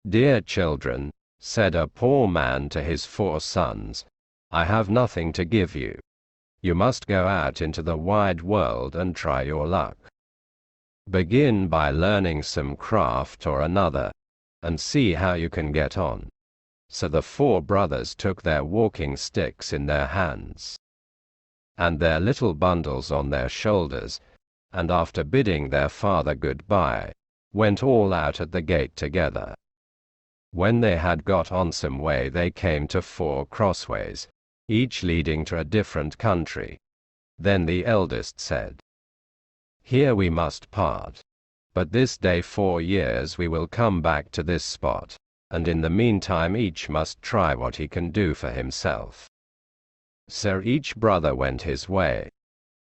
"Dear children," said a poor man to his 4 sons, "I have nothing to give you. You must go out into the wide world and try your luck. Begin by learning some craft or another, and see how you can get on." So the 4 brothers took their walking sticks in their hands, and their little bundles on their shoulders, and after bidding their father goodbye, went all out at the gate together. When they had got on some way, they came to 4 crossways, each leading to a different country. Then the eldest said, "Here we must part. But this day 4 years we will come back to this spot, and in the meantime each must try what he can do for himself." So each brother went his way,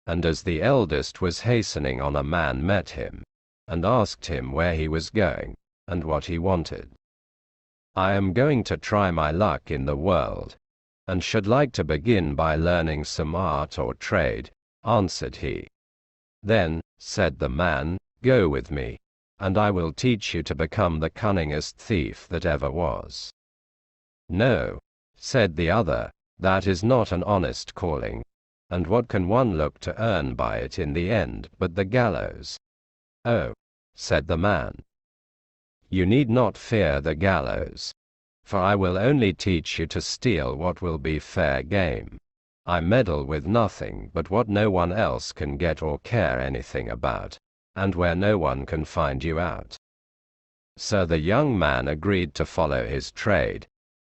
and as the eldest was hastening on, a man met him, and asked him where he was going, and what he wanted. "I am going to try my luck in the world, and should like to begin by learning some art or trade," answered he. "Then," said the man, "go with me, and I will teach you to become the cunningest thief that ever was." "No," said the other, "that is not an honest calling, and what can one look to earn by it in the end but the gallows?" "Oh," said the man, "you need not fear the gallows, for I will only teach you to steal what will be fair game. I meddle with nothing but what no one else can get or care anything about, and where no one can find you out." So the young man agreed to follow his trade,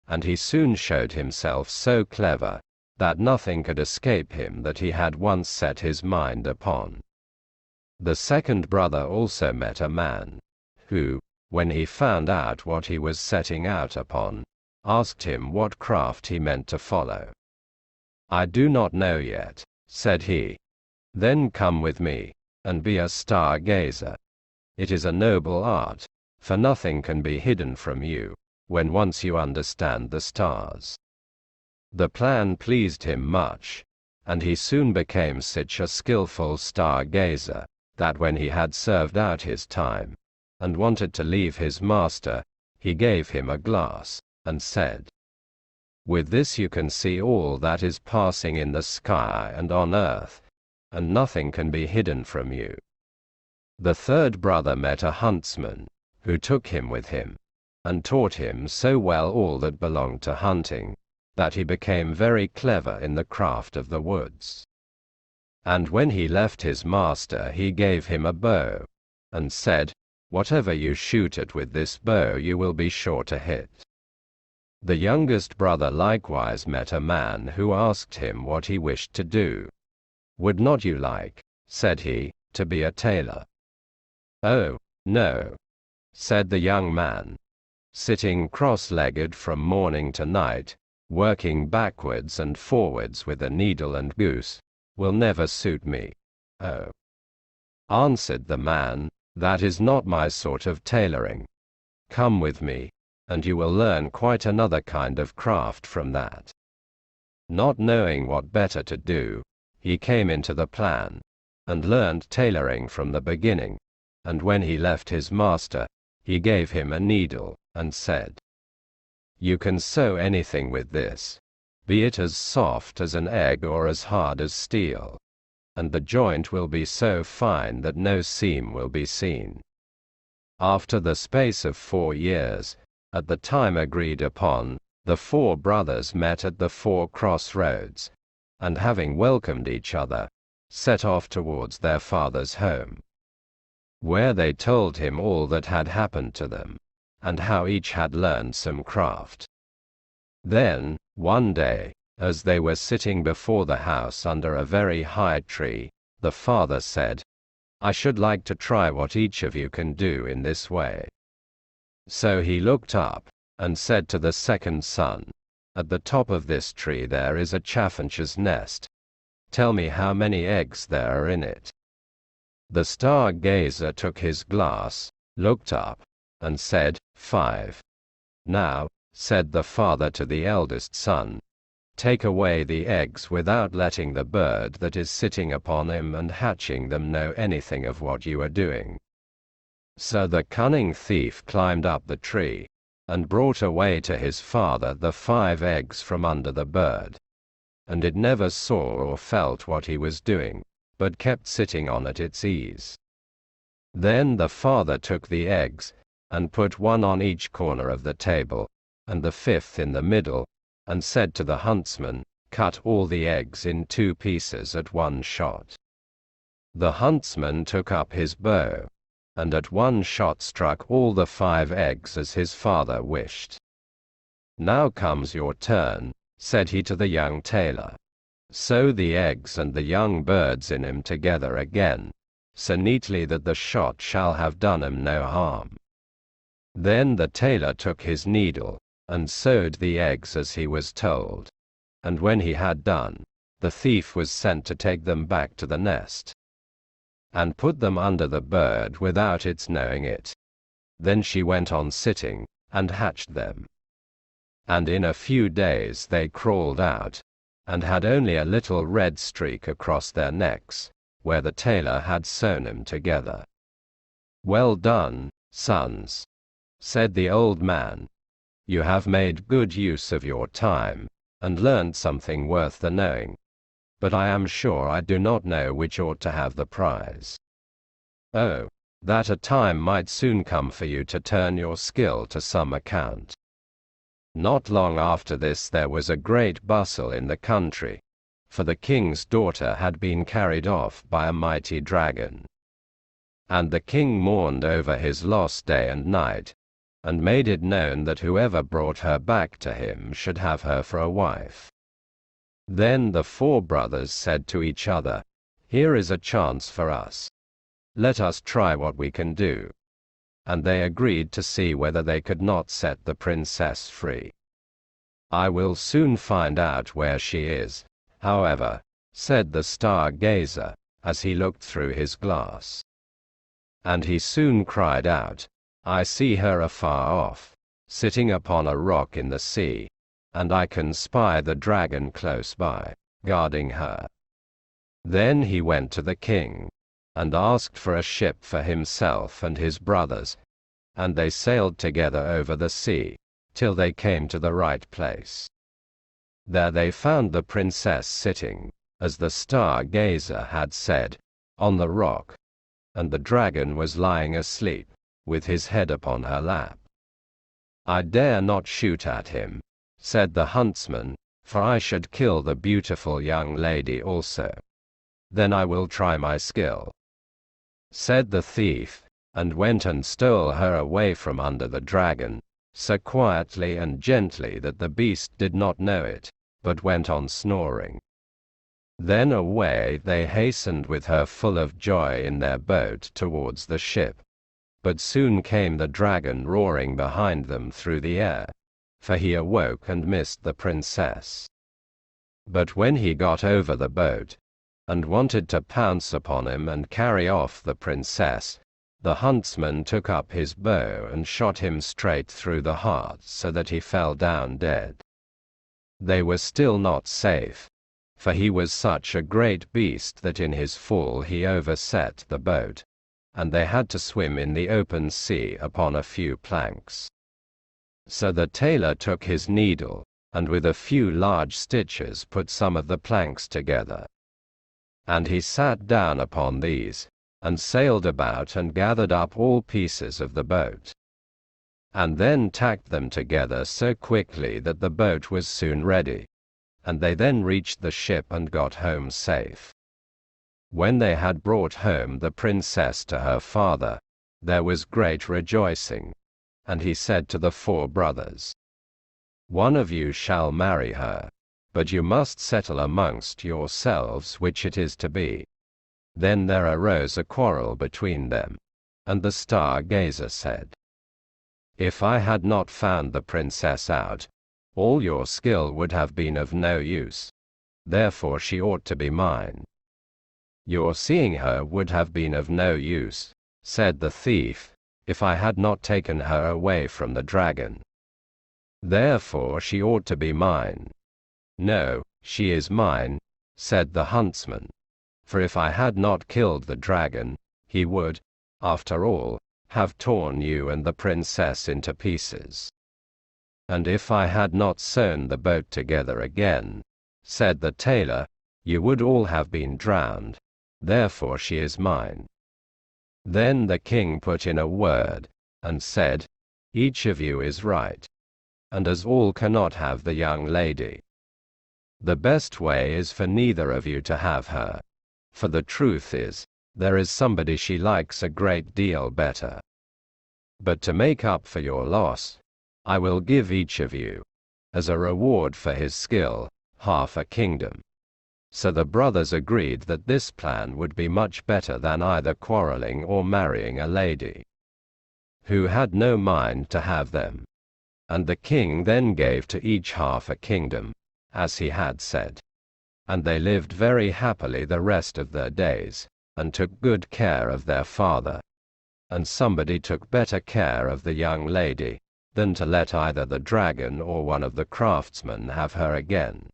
and he soon showed himself so clever that nothing could escape him that he had once set his mind upon. The second brother also met a man, who, when he found out what he was setting out upon, asked him what craft he meant to follow. "I do not know yet," said he. "Then come with me, and be a star-gazer. It is a noble art, for nothing can be hidden from you, when once you understand the stars." The plan pleased him much, and he soon became such a skillful star-gazer, that when he had served out his time, and wanted to leave his master, he gave him a glass, and said, "With this you can see all that is passing in the sky and on earth, and nothing can be hidden from you." The third brother met a huntsman, who took him with him, and taught him so well all that belonged to hunting, that he became very clever in the craft of the woods. And when he left his master, he gave him a bow, and said, "Whatever you shoot at with this bow you will be sure to hit." The youngest brother likewise met a man who asked him what he wished to do. "Would not you like," said he, "to be a tailor?" "Oh, no," said the young man. "Sitting cross-legged from morning to night, working backwards and forwards with a needle and goose, will never suit me." "Oh," answered the man, "that is not my sort of tailoring. Come with me, and you will learn quite another kind of craft from that." Not knowing what better to do, he came into the plan, and learned tailoring from the beginning, and when he left his master, he gave him a needle, and said, "You can sew anything with this, be it as soft as an egg or as hard as steel, and the joint will be so fine that no seam will be seen." After the space of 4 years, at the time agreed upon, the 4 brothers met at the 4 crossroads, and having welcomed each other, set off towards their father's home, where they told him all that had happened to them, and how each had learned some craft. Then, one day, as they were sitting before the house under a very high tree, the father said, "I should like to try what each of you can do in this way." So he looked up, and said to the second son, "At the top of this tree there is a chaffinch's nest. Tell me how many eggs there are in it." The star-gazer took his glass, looked up, and said, 5. "Now," said the father to the eldest son, "take away the eggs without letting the bird that is sitting upon them and hatching them know anything of what you are doing." So the cunning thief climbed up the tree, and brought away to his father the 5 eggs from under the bird. And it never saw or felt what he was doing, but kept sitting on at its ease. Then the father took the eggs, and put 1 on each corner of the table, and the 5th in the middle, and said to the huntsman, "Cut all the eggs in 2 pieces at 1 shot." The huntsman took up his bow, and at 1 shot struck all the 5 eggs as his father wished. "Now comes your turn," said he to the young tailor. "Sew the eggs and the young birds in 'em together again, so neatly that the shot shall have done 'em no harm." Then the tailor took his needle, and sewed the eggs as he was told. And when he had done, the thief was sent to take them back to the nest, and put them under the bird without its knowing it. Then she went on sitting, and hatched them. And in a few days they crawled out, and had only a little red streak across their necks, where the tailor had sewn 'em together. "Well done, sons," said the old man. "You have made good use of your time, and learned something worth the knowing. But I am sure I do not know which ought to have the prize. Oh, that a time might soon come for you to turn your skill to some account." Not long after this there was a great bustle in the country, for the king's daughter had been carried off by a mighty dragon. And the king mourned over his loss day and night, and made it known that whoever brought her back to him should have her for a wife. Then the 4 brothers said to each other, "Here is a chance for us. Let us try what we can do." And they agreed to see whether they could not set the princess free. "I will soon find out where she is, however," said the star gazer, as he looked through his glass. And he soon cried out, "I see her afar off, sitting upon a rock in the sea, and I can spy the dragon close by, guarding her." Then he went to the king, and asked for a ship for himself and his brothers, and they sailed together over the sea, till they came to the right place. There they found the princess sitting, as the star gazer had said, on the rock, and the dragon was lying asleep, with his head upon her lap. "I dare not shoot at him," said the huntsman, "for I should kill the beautiful young lady also. Then I will try my skill." Said the thief, and went and stole her away from under the dragon, so quietly and gently that the beast did not know it, but went on snoring. Then away they hastened with her full of joy in their boat towards the ship. But soon came the dragon roaring behind them through the air, for he awoke and missed the princess. But when he got over the boat, and wanted to pounce upon him and carry off the princess, the huntsman took up his bow and shot him straight through the heart so that he fell down dead. They were still not safe, for he was such a great beast that in his fall he overset the boat, and they had to swim in the open sea upon a few planks. So the tailor took his needle, and with a few large stitches put some of the planks together. And he sat down upon these, and sailed about and gathered up all pieces of the boat, and then tacked them together so quickly that the boat was soon ready, and they then reached the ship and got home safe. When they had brought home the princess to her father, there was great rejoicing, and he said to the 4 brothers, "One of you shall marry her, but you must settle amongst yourselves which it is to be." Then there arose a quarrel between them, and the star gazer said, "If I had not found the princess out, all your skill would have been of no use, therefore she ought to be mine." "Your seeing her would have been of no use," said the thief, "if I had not taken her away from the dragon. Therefore she ought to be mine." "No, she is mine," said the huntsman, "for if I had not killed the dragon, he would, after all, have torn you and the princess into pieces." "And if I had not sewn the boat together again," said the tailor, "you would all have been drowned. Therefore she is mine." Then the king put in a word, and said, "Each of you is right. And as all cannot have the young lady, the best way is for neither of you to have her. For the truth is, there is somebody she likes a great deal better. But to make up for your loss, I will give each of you, as a reward for his skill, half a kingdom." So the brothers agreed that this plan would be much better than either quarreling or marrying a lady who had no mind to have them. And the king then gave to each half a kingdom, as he had said. And they lived very happily the rest of their days, and took good care of their father. And somebody took better care of the young lady than to let either the dragon or one of the craftsmen have her again.